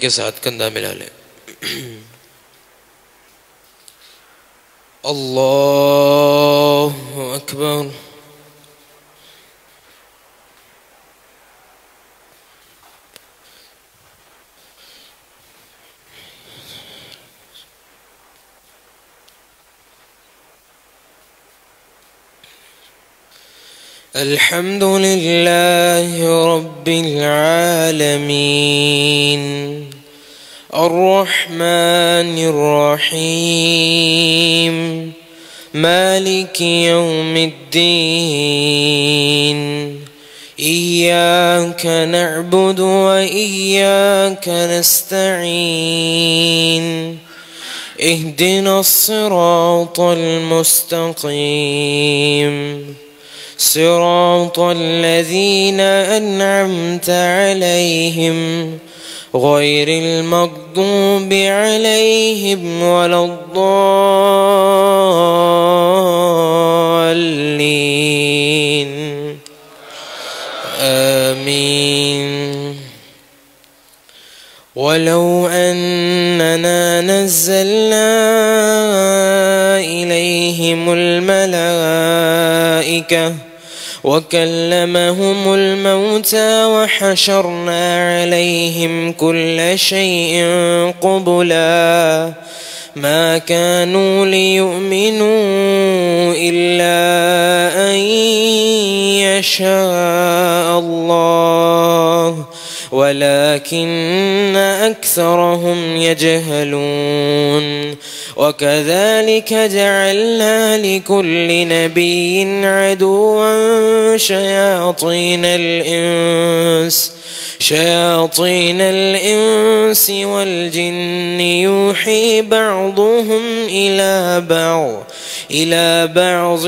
के साथ कंधा मिला लें। अल्लाहु अकबर। अल्हम्दुलिल्लाह रब्बिल आलमीन अर्रहमानिर रहीम मालिकि यौमिद्दीन इय्याक नअबुदु व इय्याक नस्तईन इहदिनस सिरातल मुस्तक़ीम صراط الذين أنعمت عليهم غير المغضوب عليهم ولا الضالين آمين. ولو أننا نزلنا إليهم الملائكة وكلمهم الموتى وحشرنا عليهم كل شيء قبلا ما كانوا ليؤمنوا إلا أن يشاء الله ولكن أكثرهم يجهلون. وكذلك جعلنا لكل نبي عدوا شياطين الإنس والجن يوحي بعضهم إلى بعض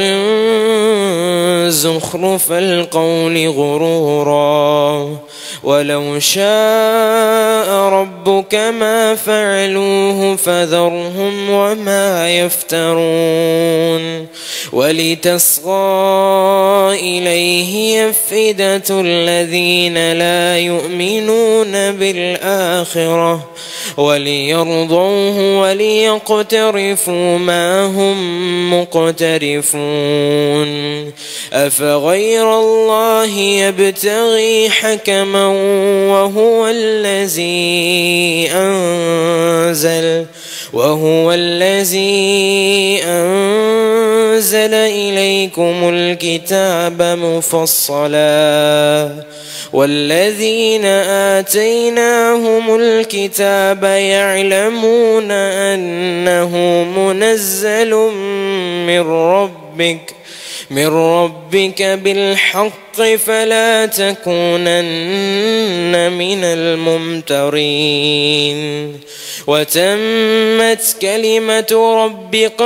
زخرف القول غرورا ولو شاء ربك ما فعلوه فذرهم وما يفترون. ولتصغى إليه أفئدة الذين لا يؤمنون بالآخرة وليرضوه وليقترفوا ما هم مقترفون. أفغير الله يبتغي حكما وهو الذي أنزل إليكم الكتاب مفصلا والذين آتيناهم الكتاب يعلمون أنه منزل من ربك بالحق فلا تكونن من الممترين. وتمت كلمة ربك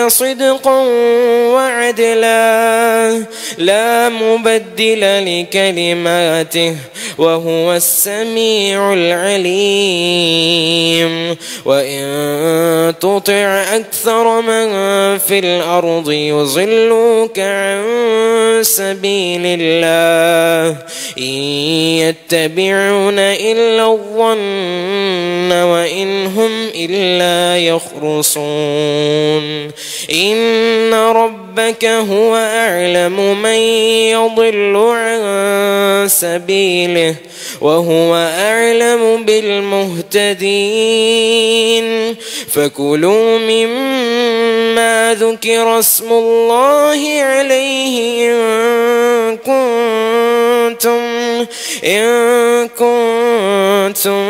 صدقا وعدلا لا مبدل لكلماته وهو السميع العليم. وإن تطع أكثر من في الأرض يضلوك عن سبيل الله إن يتبعون إلا الظن وإن هم إلا يخرصون. إن ربك هو أعلم من يضل عن سبيله وهو أعلم بالمهتدين. فكلوا مما ذكر اسم الله عليه إن كنتم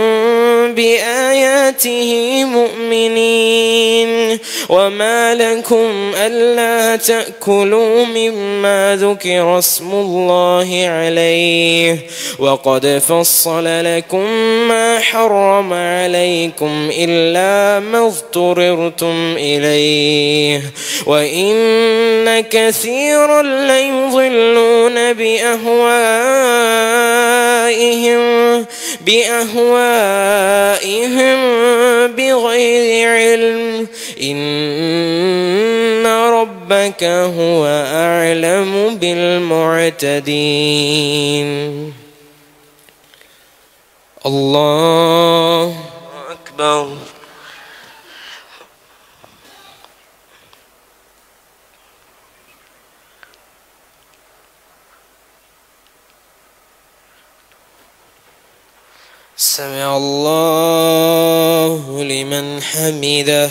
بآياته مؤمنين. وما لكم ألا تأكلوا مما ذكر اسم الله عليه وقد فصل لكم ما حرم عليكم إلا ما اضطررتم إليه وإن كثيرا ليضلون بأهوائهم بغير علم إن ربك ربك هو أعلم بالمعتدين. الله أكبر. سمع الله لمن حمده.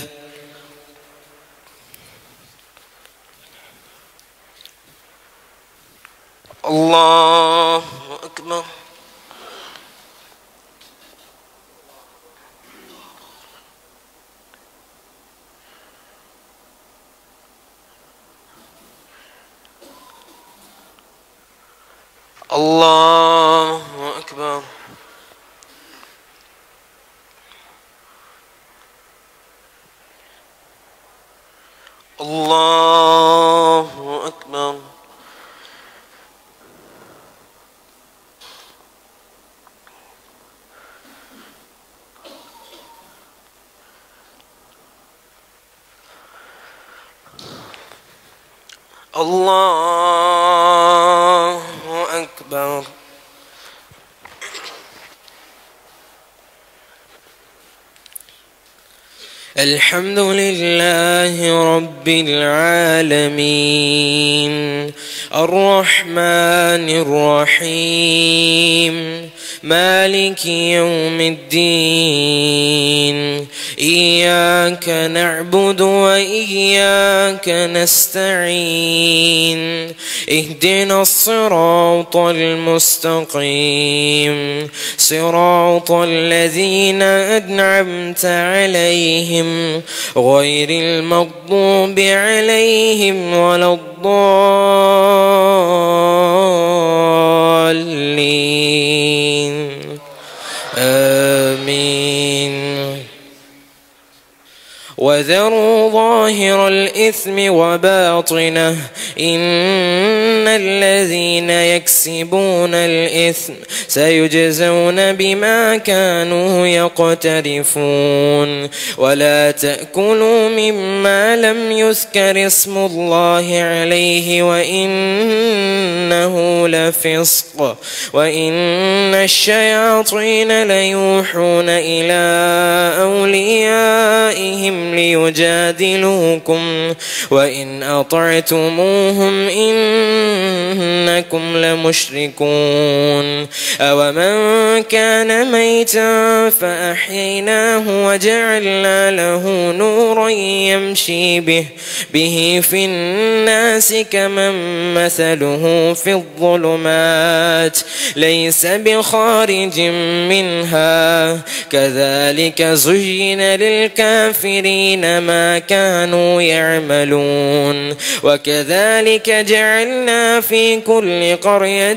الله أكبر. الله أكبر. الله أكبر. الله أكبر. الحمد لله رب العالمين الرحمن الرحيم مالك يوم الدين إياك نعبد وإياك نستعين اهدنا الصراط المستقيم صراط الذين أنعمت عليهم غير المغضوب عليهم ولا الضالين آمين. وذروا ظاهر الإثم وباطنه إن الذين يكسبون الإثم سيجزون بما كانوا يقترفون. ولا تأكلوا مما لم يذكر اسم الله عليه وإنه لفسق وإن الشياطين ليوحون إلى أوليائهم ليجادلوكم وإن أطعتموهم إنكم لمشركون. أومن كان ميتا فأحييناه وجعلنا له نورا يمشي به في الناس كمن مثله في الظلمات ليس بخارج منها كذلك زين للكافرين ما كانوا يعملون. وكذلك جعلنا في كل قرية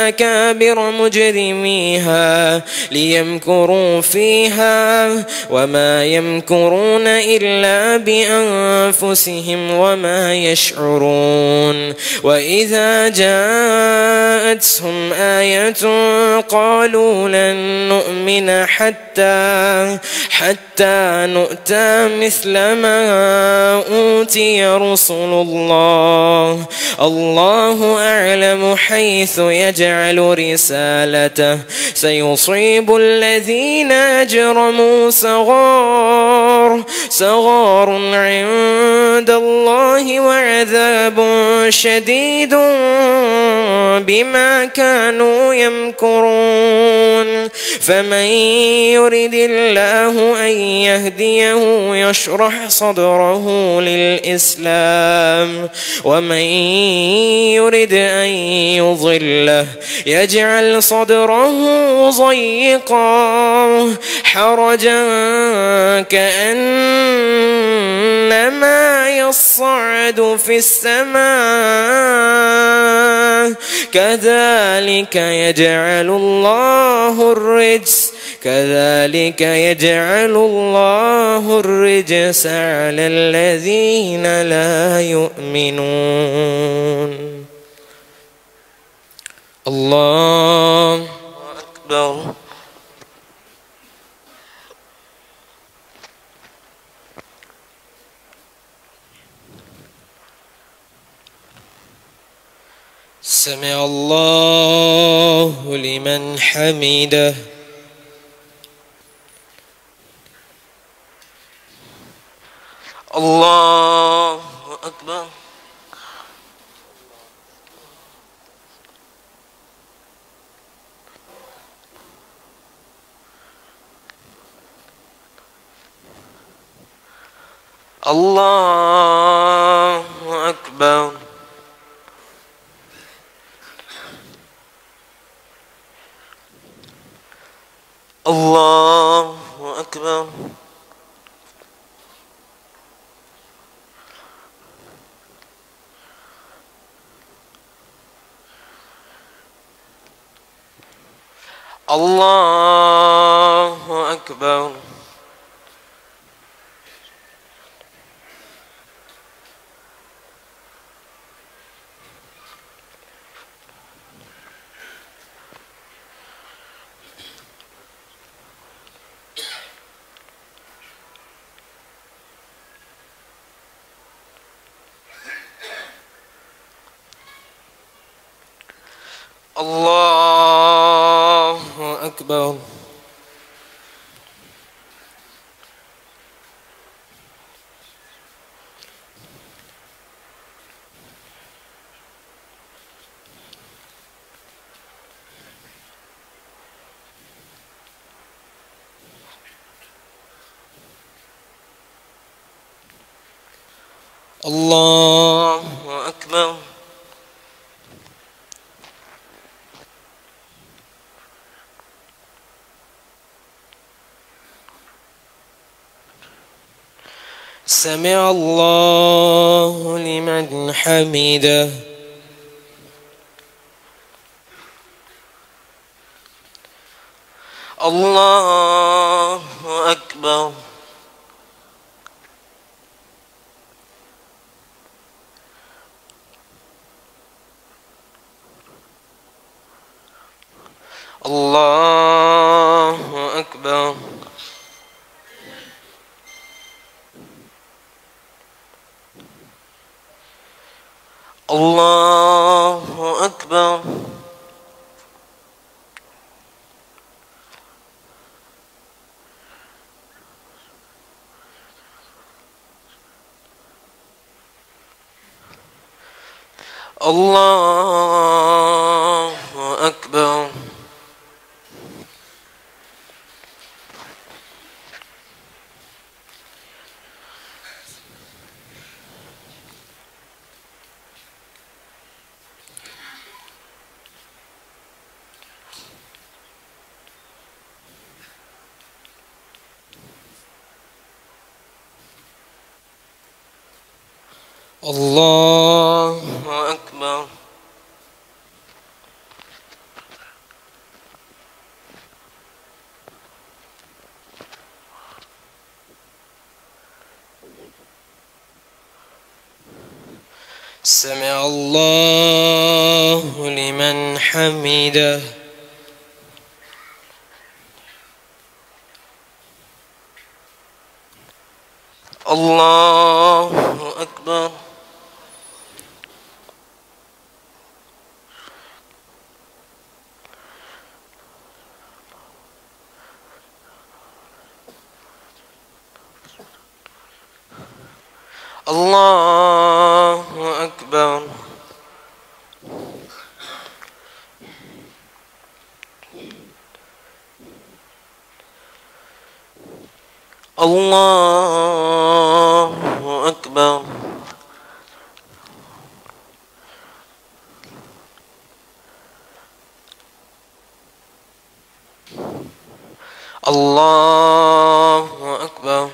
أكابر مجرميها ليمكروا فيها وما يمكرون إلا بأنفسهم وما يشعرون. وإذا جاءتهم آية قالوا لن نؤمن حتى نؤتى مثل ما أوتي رسل الله الله أعلم حيث يجعل رسالته سيصيب الذين أجرموا صغار عند الله وعذاب شديد بما كانوا يمكرون. فمن يرد الله أن يهديه يشرح صدره للإسلام ومن يرد أن يضله يجعل صدره ضيقا حرجا كأنما يصعد في السماء كذلك يجعل الله الرجس على الذين لا يؤمنون. الله أكبر. سمع الله لمن حمده. الله أكبر. الله أكبر. الله أكبر. الله أكبر. الله أكبر. الله أكبر. سمع الله لمن حمده. الله أكبر. الله أكبر. الله أكبر. الله أكبر. الله أكبر. سمع الله لمن حمده. الله أكبر. الله أكبر. الله أكبر. الله أكبر.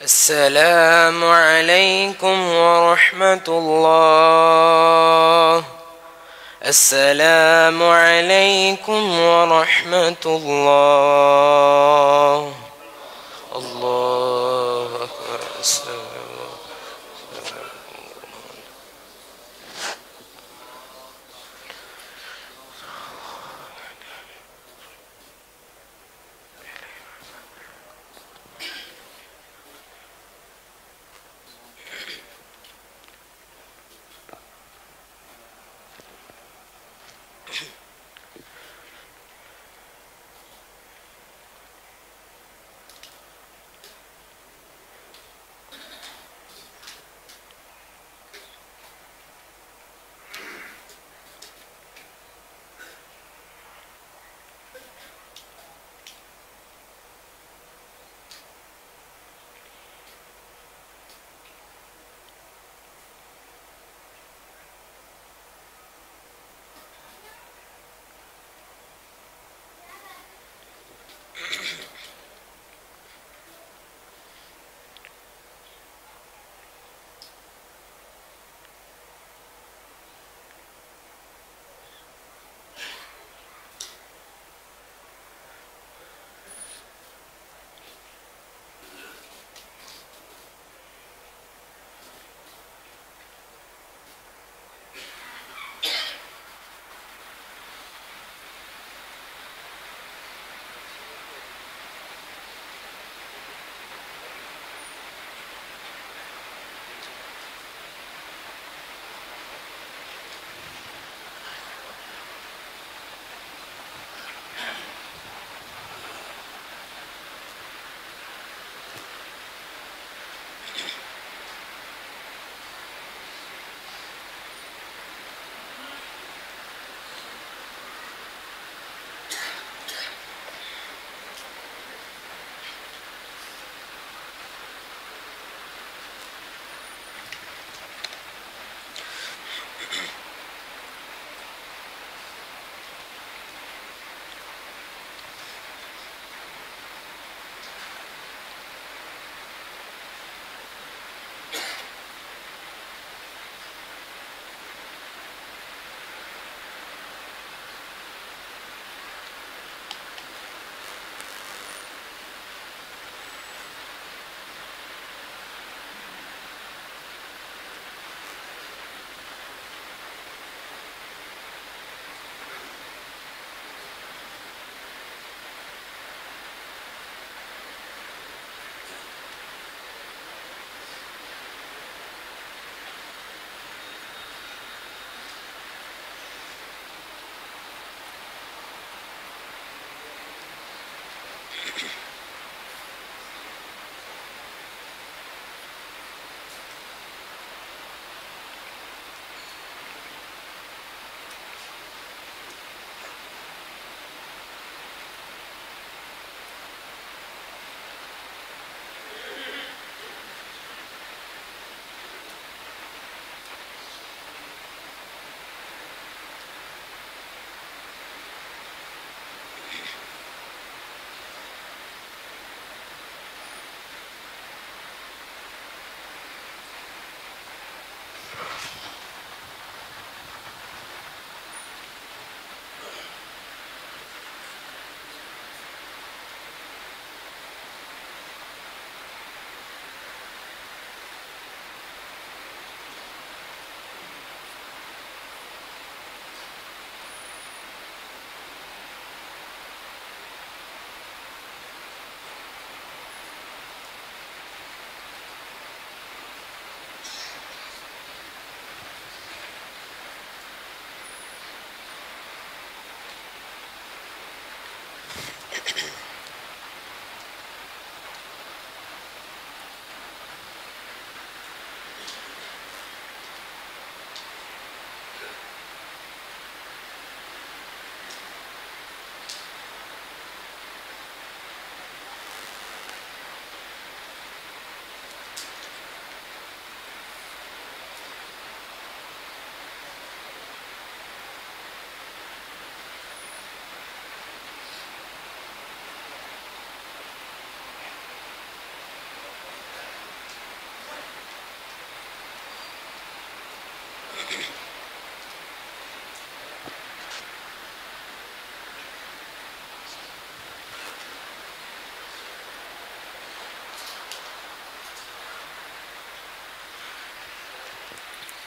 السلام عليكم ورحمة الله. السلام عليكم ورحمة الله. الله أكبر. السلام.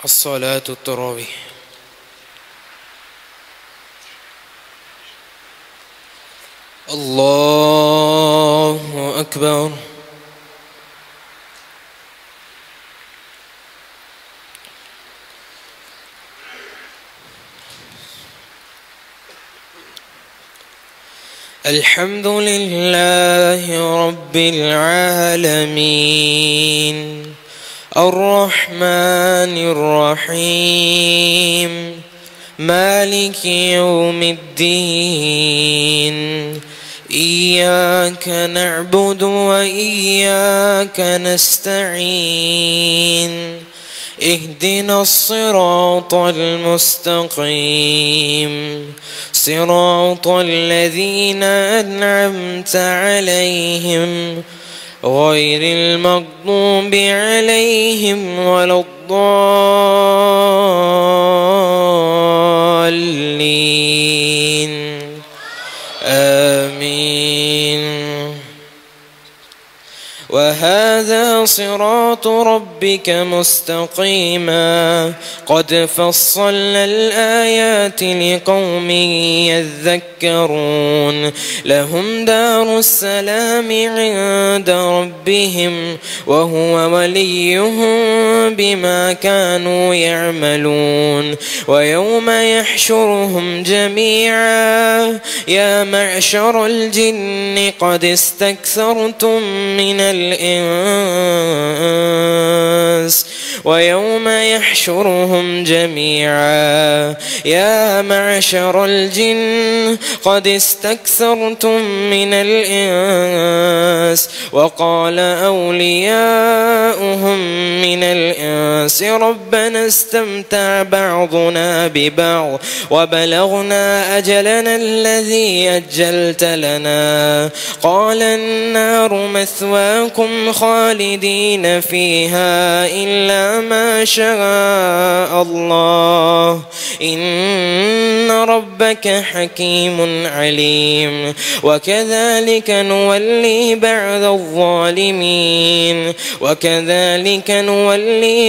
الصلاة التراويح. الله أكبر. الحمد لله رب العالمين الرحمن الرحيم مالك يوم الدين إياك نعبد وإياك نستعين اهدنا الصراط المستقيم صراط الذين أنعمت عليهم غير المغضوب عليهم ولا الضالين آمين. وهذا صراط ربك مستقيما قد فصلنا الآيات لقوم يذكرون لهم دار السلام عند ربهم وهو وليهم بما كانوا يعملون. ويوم يحشرهم جميعا يا معشر الجن قد استكثرتم من الإنس ويوم يحشرهم جميعا يا معشر الجن قد استكثرتم من الإنس وقال أولياؤهم من الإنس ربنا استمتع بعضنا ببعض وبلغنا أجلنا الذي أجلت لنا قال النار مثواكم خالدين فيها إلا ما شاء الله إن ربك حكيم عليم. وكذلك نولي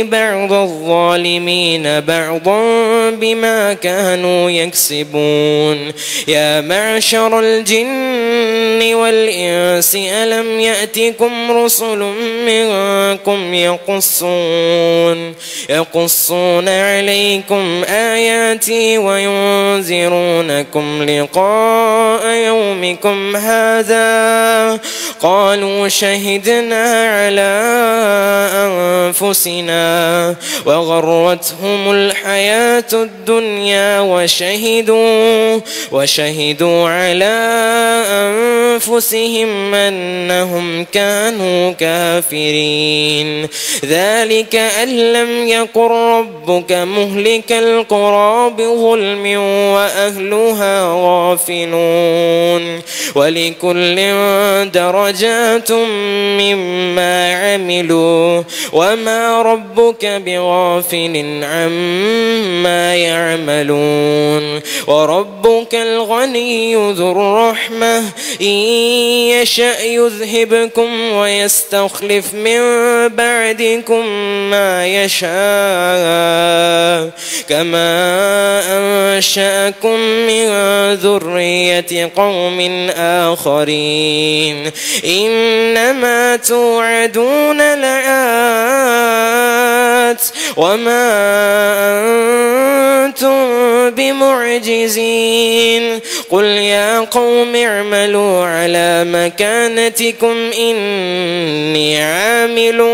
بعض الظالمين بعضا بما كانوا يكسبون. يا معشر الجن والإنس ألم يأتكم رسل منكم يقصون عليكم آياتي وينذرونكم لقاء يومكم هذا قالوا شهدنا على أنفسنا وغرتهم الحياة الدنيا وشهدوا على أنفسهم أنهم كانوا كافرين. ذلك أن لم يكن ربك مهلك القرى بظلم وأهلها غافلون ولكل درجات مما عملوا وما ربك بغافل عما يعملون. وربك الغني ذو الرحمة إن يشأ يذهبكم ويستخلف من بعدكم ما يشاء كما أنشأكم من ذرية قوم آخرين إنما توعدون لآت وما أنتم بمعجزين. قل يا قوم اعملوا على مكانتكم إني عامل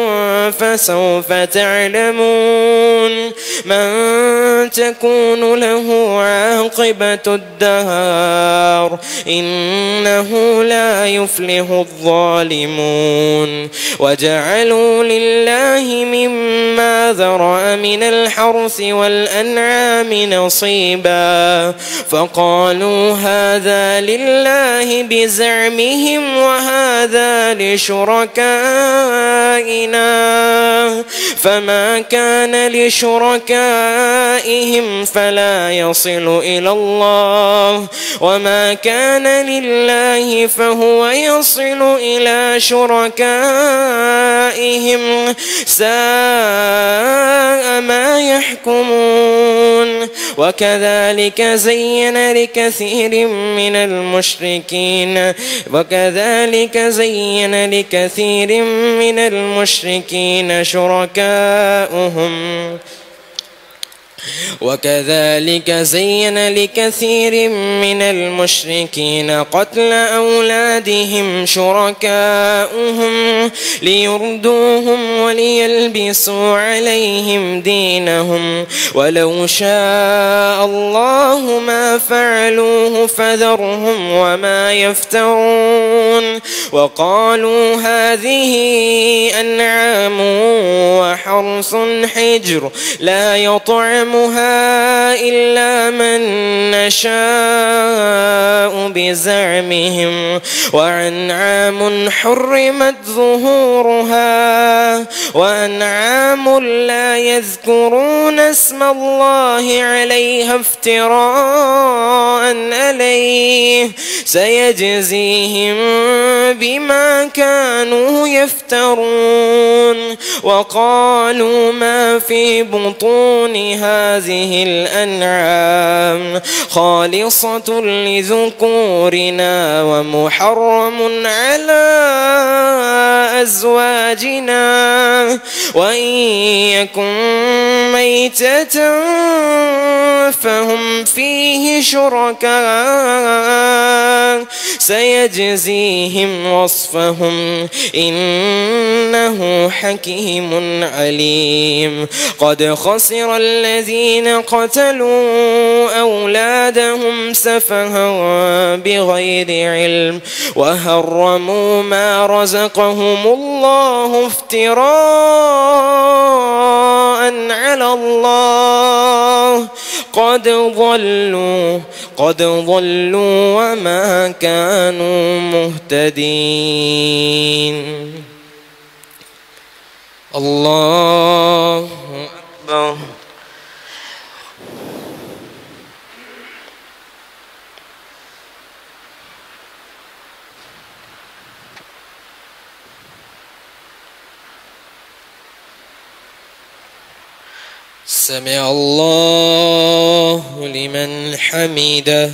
فسوف تعلمون من تكون له عاقبة الدهر إنه لا يفلح الظالمون. وجعلوا لله مما ذرأ من الحرث والأنعام نصيبا نصيبا فقالوا هذا لله بزعمهم وهذا لشركائنا فما كان لشركائهم فلا يصل إلى الله وما كان لله فهو يصل إلى شركائهم ساء ما يحكمون وكذلك زين لكثير من المشركين قتل أولادهم شركاؤهم ليردوهم وليلبسوا عليهم دينهم ولو شاء الله ما فعلوه فذرهم وما يفترون وقالوا هذه أنعام وحرث حجر لا يطعمها إلا من نشاء بزعمهم وأنعام حرمت ظهورها وأنعام لا يذكرون اسم الله عليها افتراء عليه سيجزيهم بما كانوا يفترون وقالوا ما في بطون هذه الأنعام خالصة لذكورنا ومحرم على أزواجنا وإن يكن ميتة فهم فيه شركاء سيجزيهم وصفهم إنه حكيم عليم قد خسر الذين قتلوا أولادهم سفها بغير علم وهرموا ما رزقهم الله افتراء على الله قد ضلوا وما كانوا مهتدين الله أكبر سمع الله لمن حمده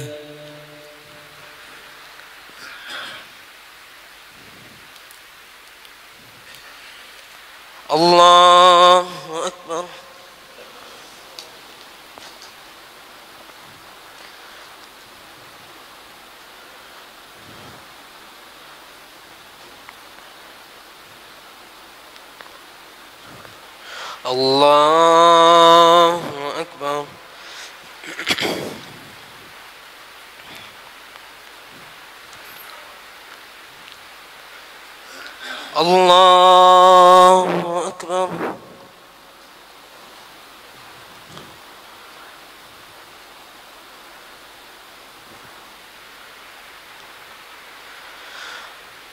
الله أكبر الله أكبر الله أكبر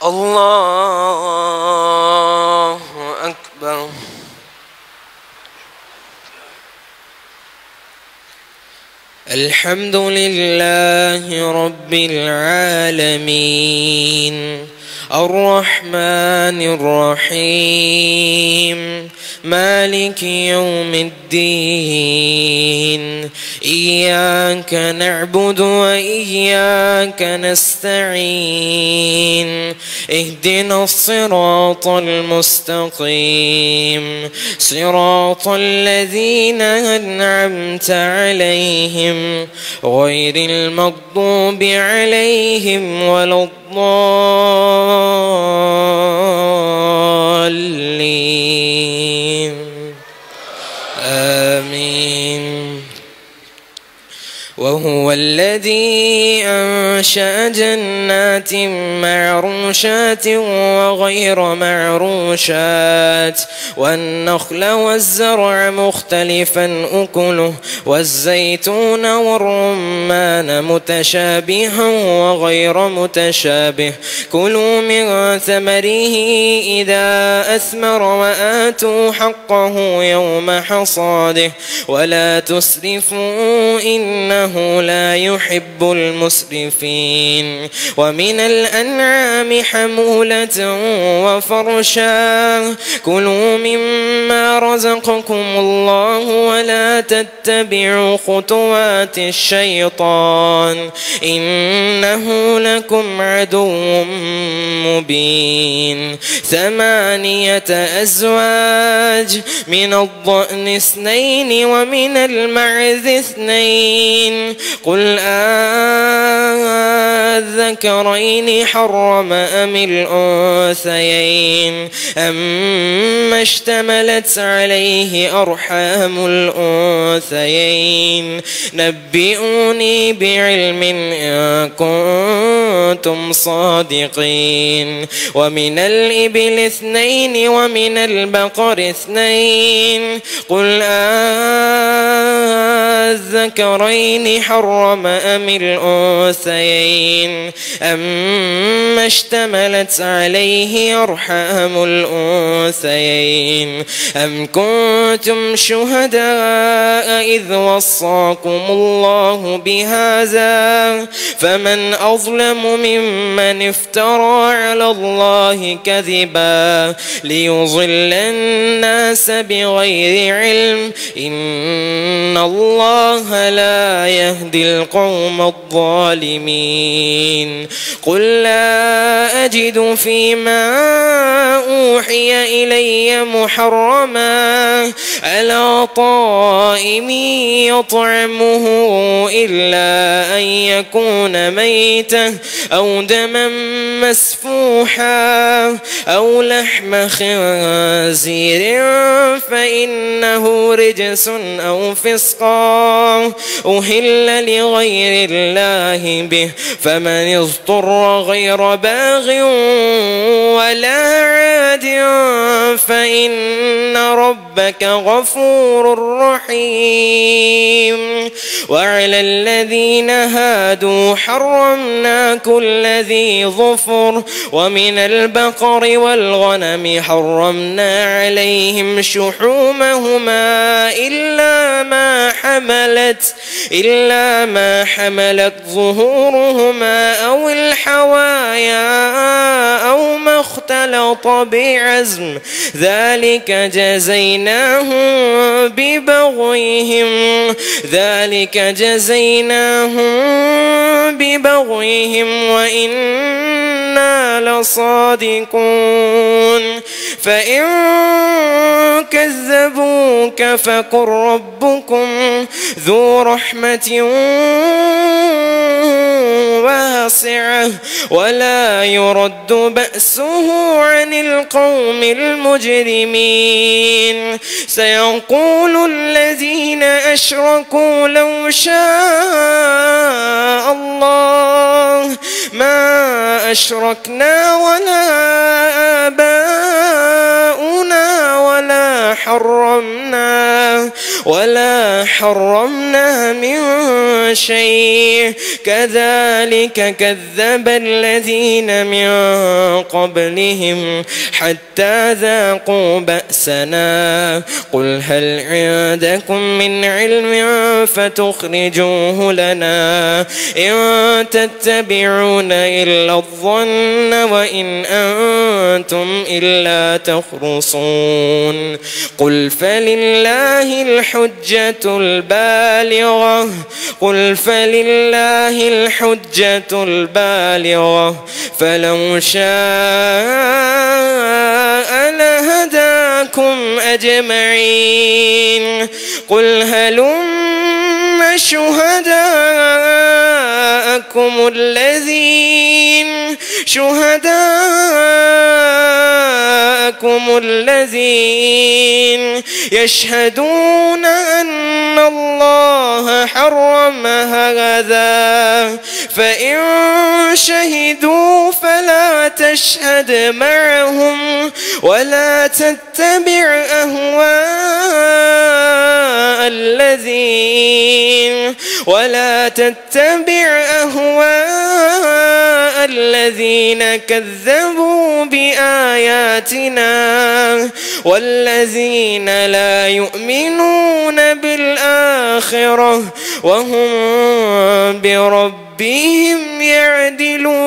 الله أكبر الحمد لله رب العالمين الرحمن الرحيم مالك يوم الدين إياك نعبد وإياك نستعين اهدنا الصراط المستقيم صراط الذين أنعمت عليهم غير المغضوب عليهم ولا الضالين آمين وهو الذي أنشأ جنات معروشات وغير معروشات والنخل والزرع مختلفا أكله والزيتون والرمان متشابها وغير متشابه كلوا من ثمره إذا أثمر وآتوا حقه يوم حصاده ولا تسرفوا إنه لا يحب المسرفين ومن الأنعام حمولة وفرشا كلوا مما رزقكم الله ولا تتبعوا خطوات الشيطان إنه لكم عدو مبين 8 أزواج من الضأن 2 ومن المعز 2 قل الذكرين حرم أم الأنثيين أما اشتملت عليه أرحام الأنثيين نبئوني بعلم إن كنتم صادقين ومن الإبل 2 ومن البقر 2 قل الذكرين حرم أم الأنثيين أما اشتملت عليه أرحام الأنثيين أم كنتم شهداء إذ وصاكم الله بهذا فمن أظلم ممن افترى على الله كذبا ليضل الناس بغير علم إن الله لا يهدي القوم الظالمين قل لا أجد فيما أوحي إلي محرما على طائم يطعمه إلا أن يكون ميتا أو دما مسفوحا أو لحم خنزير فإنه رجس أو فسقا أهل لغير الله به فمن اضطر غير باغ ولا عاد فإن ربك غفور رحيم وعلى الذين هادوا حرمنا كل ذي ظفر ومن البقر والغنم حرمنا عليهم شحومهما إلا ما حملت ظهورهما أو الحوايا أو ما اختلط بعزم ذلك جزيناهم ببغيهم وإنا لصادقون فإن كذبوك فقل ربكم ذو رحمة واسعة ولا يرد بأسه عن القوم المجرمين سيقول الذين أشركوا لو شاء الله ما أشركنا ولا آباؤنا ولا حرمنا من شيء كذلك كذب الذين من قبلهم حتى ذاقوا بأسنا قل هل عندكم من علم فتخرجوه لنا إن تتبعون إلا الظن وإن أنتم إلا تخرصون قل فلله الحجة البالغة فلو شاء لهداكم أجمعين قل هلم شهداءكم معكم الذين يشهدون أن الله حرم هذا فإن شهدوا فلا تشهد معهم ولا تتبع أهواء الذين كذبوا بآياتنا والذين لا يؤمنون بالآخرة وهم بربهم يعدلون.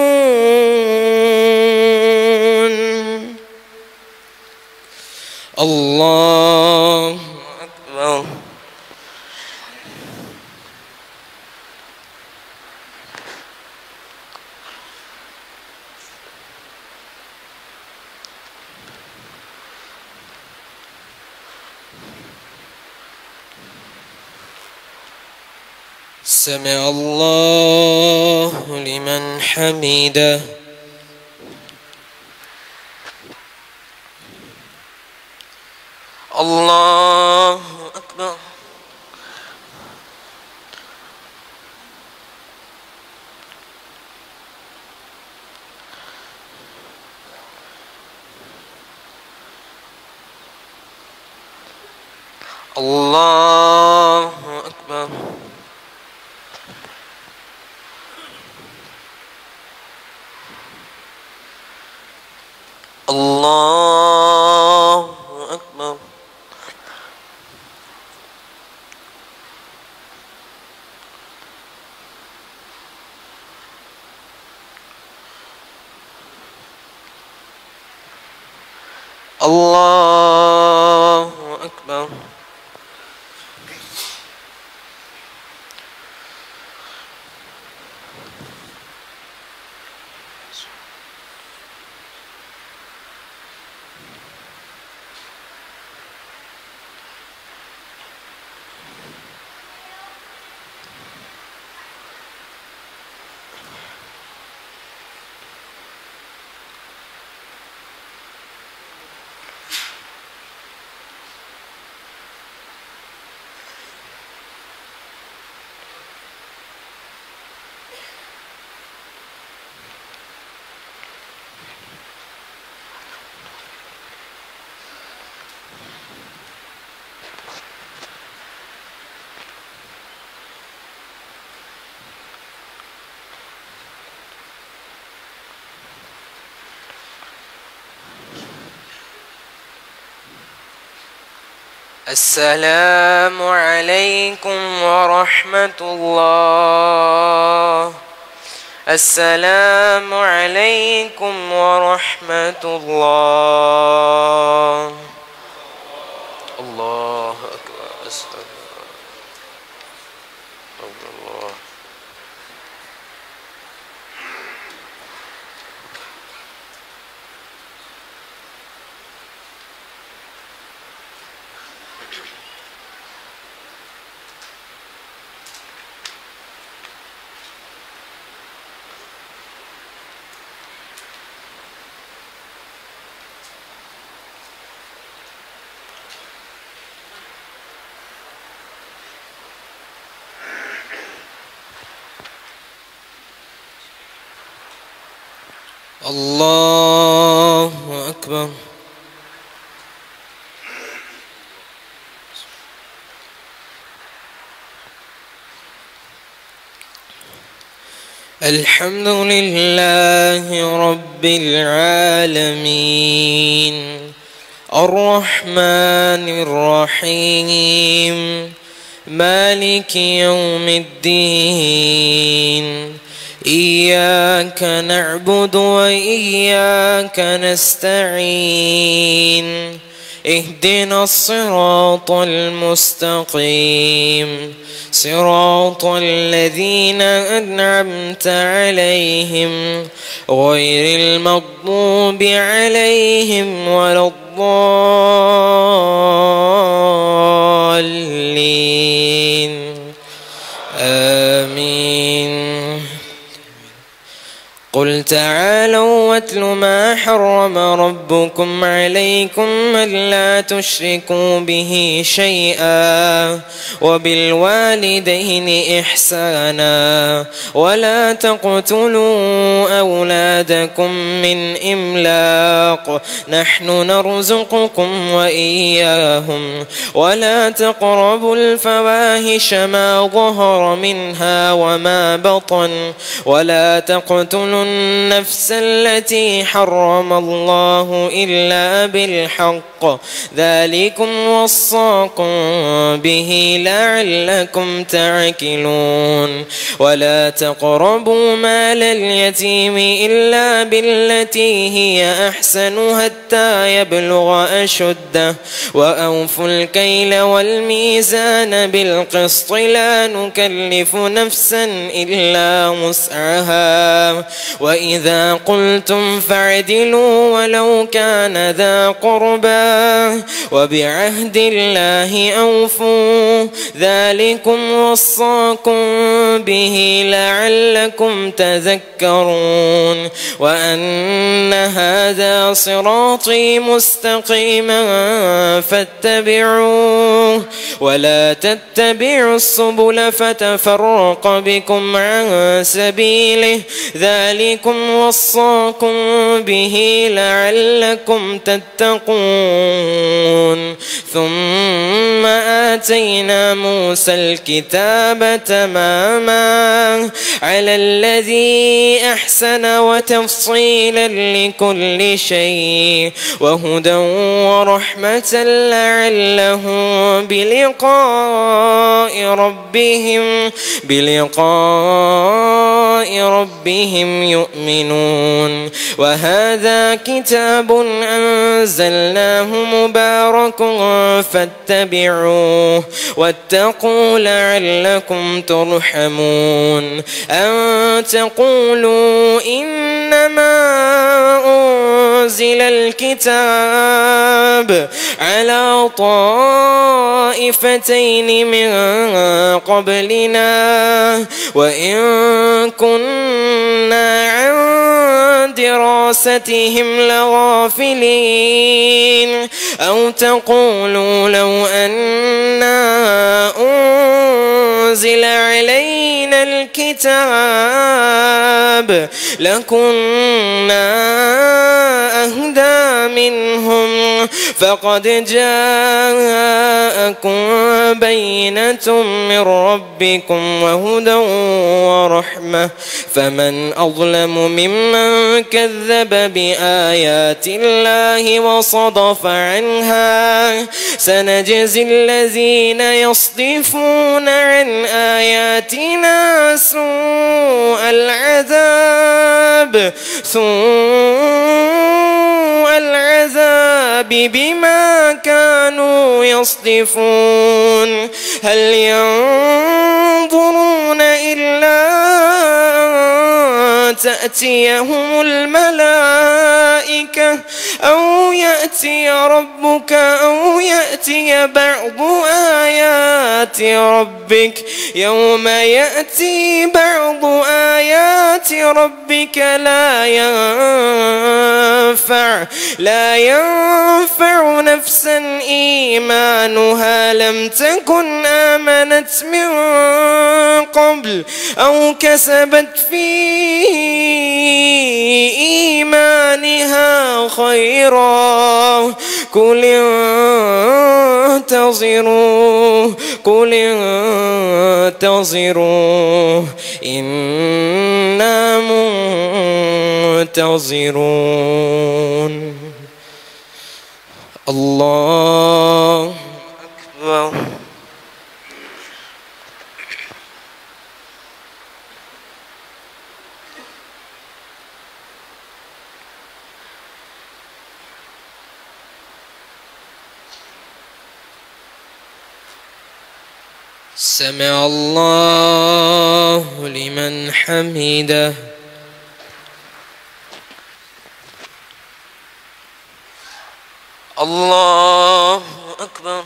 الله أكبر. سمع الله لمن حمده. الله أكبر. الله أكبر. الله أكبر. الله أكبر. السلام عليكم ورحمة الله. السلام عليكم ورحمة الله. الله أكبر. الله. الله أكبر. الحمد لله رب العالمين الرحمن الرحيم مالك يوم الدين إياك نعبد وإياك نستعين اهدنا الصراط المستقيم صراط الذين أنعمت عليهم غير المغضوب عليهم ولا الضالين آمين. قل تعالوا واتل ما حرم ربكم عليكم ألا تشركوا به شيئا وبالوالدين إحسانا ولا تقتلوا أولادكم من إملاق نحن نرزقكم وإياهم ولا تقربوا الفواحش ما ظهر منها وما بطن ولا تقتلوا النفس التي حرم الله إلا بالحق ذلكم وصاكم به لعلكم تعقلون ولا تقربوا مال اليتيم إلا بالتي هي أحسن حتى يبلغ أشده وأوفوا الكيل والميزان بالقسط لا نكلف نفسا إلا وسعها وإذا قلتم فاعدلوا ولو كان ذا قربى وبعهد الله أوفوا ذلكم وصاكم به لعلكم تذكرون وأن هذا صراطي مستقيما فاتبعوه ولا تتبعوا السبل فتفرق بكم عن سبيله ذلكم وصاكم به لعلكم تتقون ثم آتينا موسى الكتاب تماما على الذي أحسن وتفصيلا لكل شيء وهدى ورحمة لعلهم بلقاء ربهم يؤمنون وهذا كتاب أنزلناه مبارك فاتبعوه واتقوا لعلكم ترحمون أن تقولوا إنما أنزل الكتاب على طائفتين من قبلنا وإن كنا عن دراستهم لغافلين أو تقولوا لو أنا أنزل علينا الكتاب لكنا أهدى منهم فقد جاءكم بينة من ربكم وهدى ورحمة فمن أظلم ممن كذب بآيات الله وصدف عنها سنجزي الذين يصدفون عن آياتنا سوء العذاب بما كانوا يصدفون هل ينظرون إلا أن تأتيهم الملائكة أو يأتي ربك أو يأتي بعض آيات ربك يوم يأتي بعض آيات ربك لا ينفع نفسا إيمانها لم تكن آمنت من قبل أو كسبت في إيمانها خيرا قل انتظروا إنا منتظرون الله أكبر سمع الله لمن حمده الله أكبر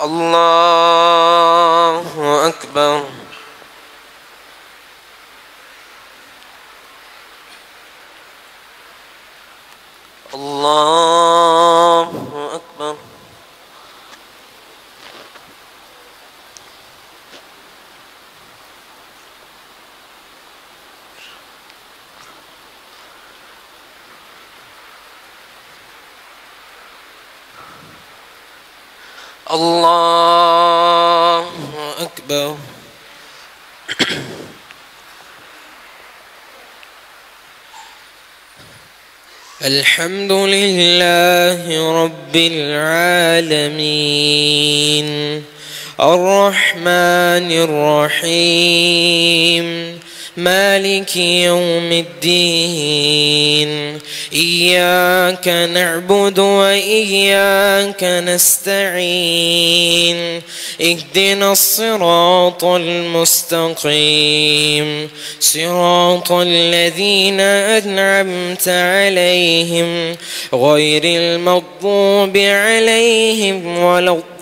الله أكبر. الله أكبر. الله أكبر. الحمد لله رب العالمين الرحمن الرحيم مالك يوم الدين إياك نعبد وإياك نستعين اهدنا الصراط المستقيم صراط الذين أنعمت عليهم غير المغضوب عليهم ولا الضالين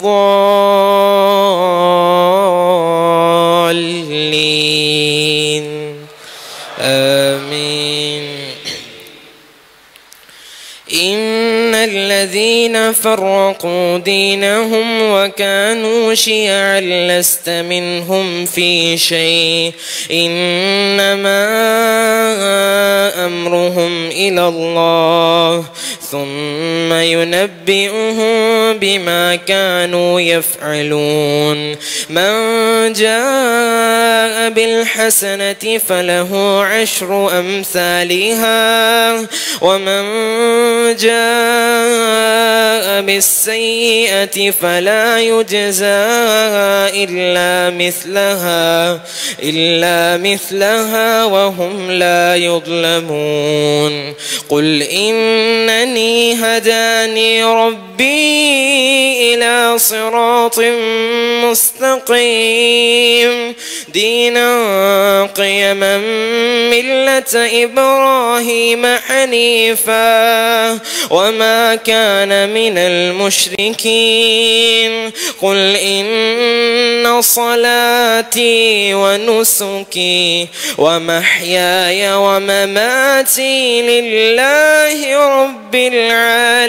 آمين. إن الذين فرقوا دينهم وكانوا شيعا لست منهم في شيء إنما أمرهم إلى الله ثم ينبئهم بما كانوا يفعلون. من جاء بالحسنة فله عشر أمثالها ومن جاء بالسيئة فلا يجزى إلا مثلها وهم لا يظلمون. قل إنني هداني ربي إلى صراط مستقيم دينا قيما ملة إبراهيم حنيفا وما كان من المشركين. قل إن صلاتي ونسكي ومحياي ومماتي لله رب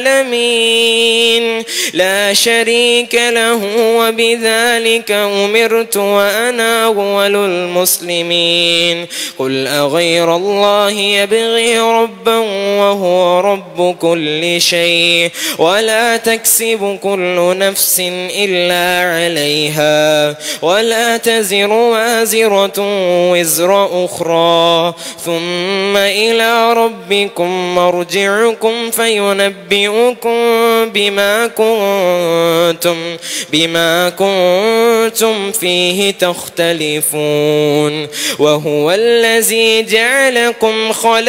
العالمين لا شريك له وبذلك أمرت وأنا أول المسلمين. قل أغير الله يبغي ربا وهو رب كل شيء ولا تكسب كل نفس إلا عليها ولا تزر وازرة وزر أخرى ثم إلى ربكم مرجعكم فينبئكم بما كنتم فيه تختلفون. وهو الذي جعلكم خلائف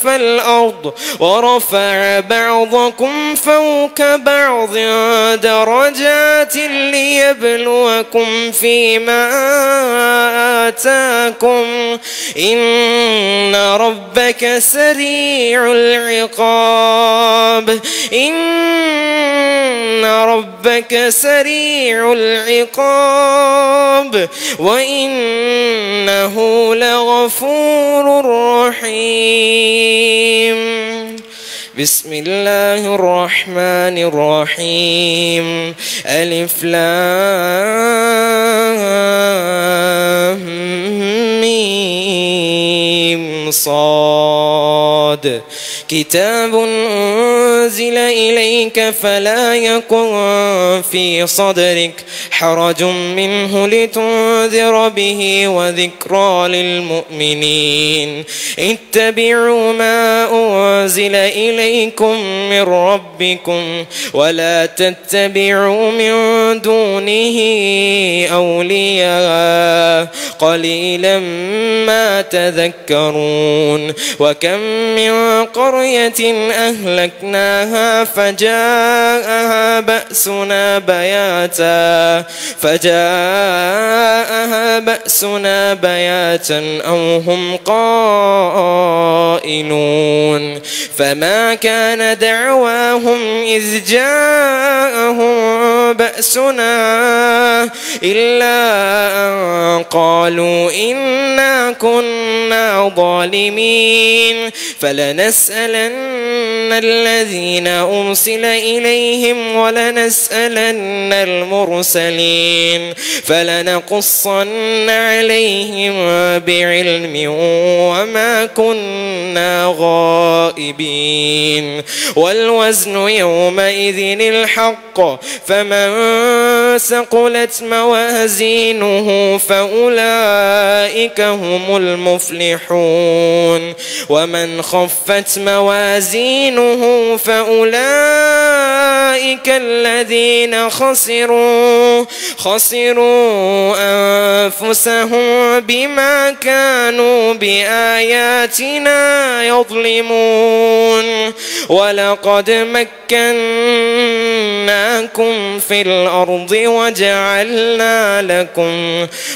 الأرض ورفع بعضكم فوق بعض درجات ليبلوكم فيما آتاكم إن ربك سريع العقاب وإنه لغفور رحيم. بسم الله الرحمن الرحيم ألف لام ميم صاد كتاب أنزل إليك فلا يكن في صدرك حرج منه لتنذر به وذكرى للمؤمنين. اتبعوا ما أنزل إليكم من ربكم ولا تتبعوا من دونه أولياء قليلا ما تذكرون. وكم من قرية أهلكناها فجاءها بأسنا بياتا أو هم قائلون. فما كان دعواهم إذ جاءهم إلا أن قالوا إنا كنا ظالمين فلنسألن الذين أرسل إليهم ولنسألن المرسلين فلنقصن عليهم بعلم وما كنا غائبين والوزن يومئذ الحق فمن ثقلت موازينه فأولئك هم المفلحون ومن خفت موازينه فأولئك الذين خسروا أنفسهم بما كانوا بآياتنا يظلمون ولقد مكناكم في الأرض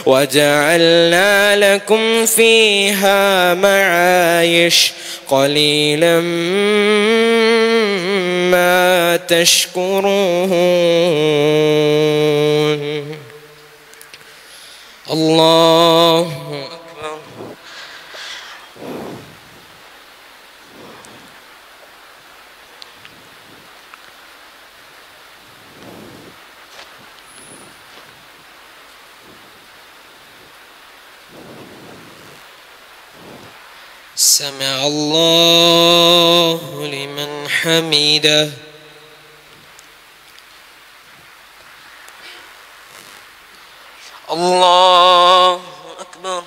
وجعلنا لكم فيها معايش قليلا ما تشكرون الله أكبر سمع الله لمن حمده الله أكبر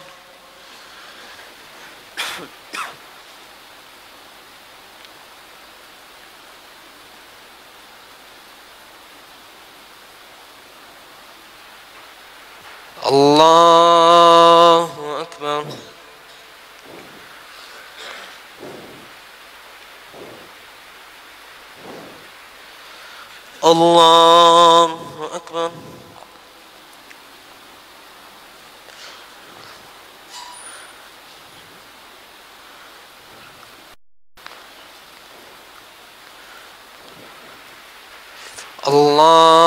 الله أكبر الله أكبر الله